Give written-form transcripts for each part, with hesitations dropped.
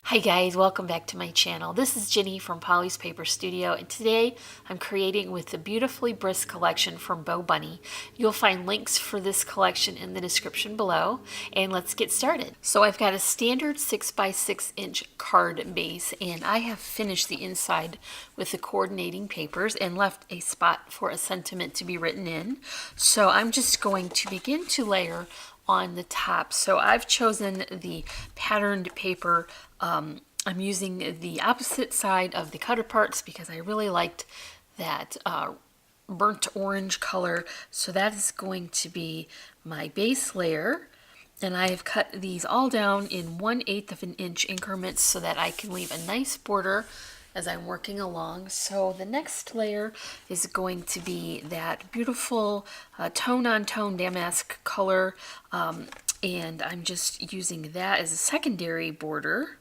Hi guys, welcome back to my channel. This is Jenny from Polly's Paper Studio, and today I'm creating with the Beautifully Brisk collection from bobunny. You'll find links for this collection in the description below, and let's get started. So I've got a standard 6x6 inch card base, and I have finished the inside with the coordinating papers and left a spot for a sentiment to be written in. So I'm just going to begin to layer on the top. So I've chosen the patterned paper. I'm using the opposite side of the cutter parts because I really liked that burnt orange color. So that is going to be my base layer. And I have cut these all down in 1/8 of an inch increments so that I can leave a nice border as I'm working along. So the next layer is going to be that beautiful tone-on-tone damask color, and I'm just using that as a secondary border.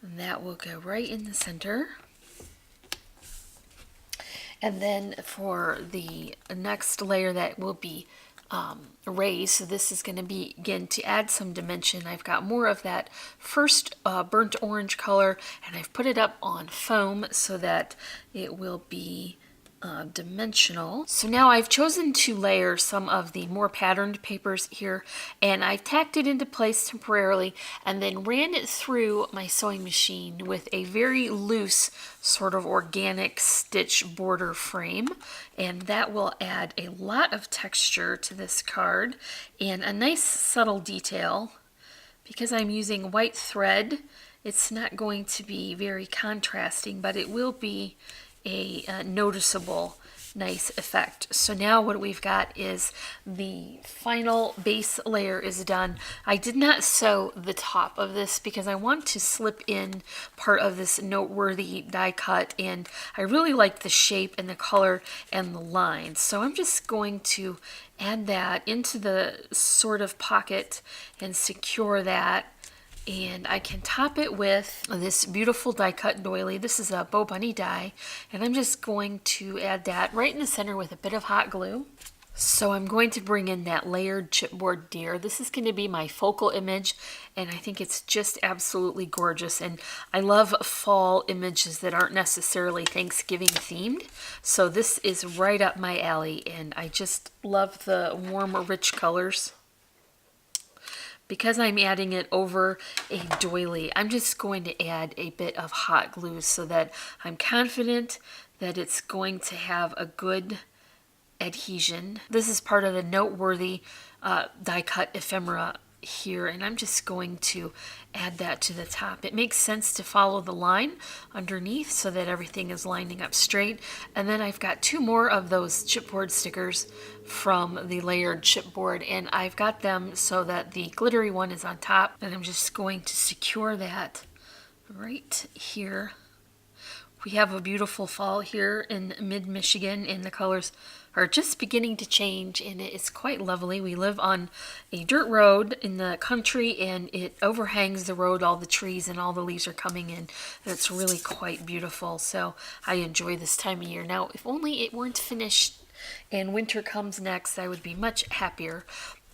And that will go right in the center. And then for the next layer that will be raised, so this is going to begin to add some dimension. I've got more of that first burnt orange color, and I've put it up on foam so that it will be dimensional. So now I've chosen to layer some of the more patterned papers here, and I've tacked it into place temporarily and then ran it through my sewing machine with a very loose sort of organic stitch border frame, and that will add a lot of texture to this card and a nice subtle detail. Because I'm using white thread, it's not going to be very contrasting, but it will be a noticeable nice effect. So now what we've got is the final base layer is done. I did not sew the top of this because I want to slip in part of this noteworthy die cut, and I really like the shape and the color and the lines. So I'm just going to add that into the sort of pocket and secure that. And I can top it with this beautiful die cut doily. This is a bobunny die, and I'm just going to add that right in the center with a bit of hot glue. So I'm going to bring in that layered chipboard deer. This is going to be my focal image, and I think it's just absolutely gorgeous. And I love fall images that aren't necessarily Thanksgiving themed. So this is right up my alley, and I just love the warm, rich colors. Because I'm adding it over a doily, I'm just going to add a bit of hot glue so that I'm confident that it's going to have a good adhesion. This is part of the noteworthy die cut ephemera here, and I'm just going to add that to the top. It makes sense to follow the line underneath so that everything is lining up straight. And then I've got two more of those chipboard stickers from the layered chipboard, and I've got them so that the glittery one is on top, and I'm just going to secure that right here. We have a beautiful fall here in mid-Michigan, and the colors are just beginning to change, and it's quite lovely. We live on a dirt road in the country, and it overhangs the road, all the trees and all the leaves are coming in, and it's really quite beautiful. So I enjoy this time of year. Now, if only it weren't finished and winter comes next, I would be much happier.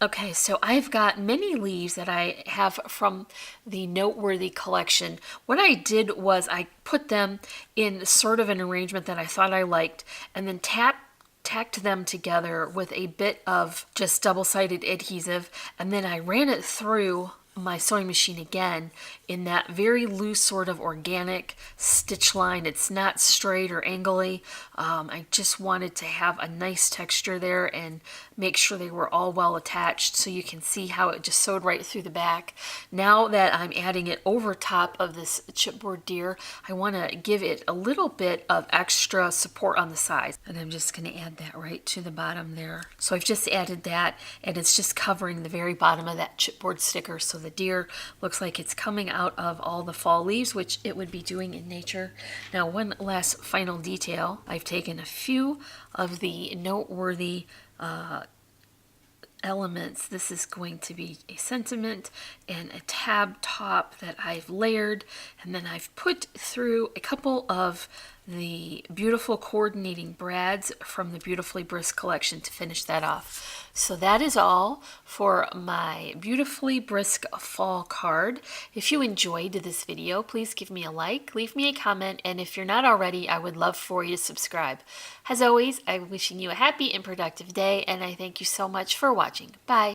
Okay, so I've got many leaves that I have from the Noteworthy collection. What I did was I put them in sort of an arrangement that I thought I liked, and then tacked them together with a bit of just double-sided adhesive, and then I ran it through my sewing machine again in that very loose sort of organic stitch line. It's not straight or angly. I just wanted to have a nice texture there and make sure they were all well attached, so you can see how it just sewed right through the back. Now that I'm adding it over top of this chipboard deer, I want to give it a little bit of extra support on the sides, and I'm just going to add that right to the bottom there. So I've just added that, and it's just covering the very bottom of that chipboard sticker, so the deer looks like it's coming out of all the fall leaves, which it would be doing in nature. Now, one last final detail. I've taken a few of the noteworthy elements. This is going to be a sentiment and a tab top that I've layered, and then I've put through a couple of the beautiful coordinating brads from the Beautifully Brisk collection to finish that off. So that is all for my Beautifully Brisk fall card. If you enjoyed this video, please give me a like, leave me a comment, and if you're not already, I would love for you to subscribe. As always, I'm wishing you a happy and productive day, and I thank you so much for watching. Bye.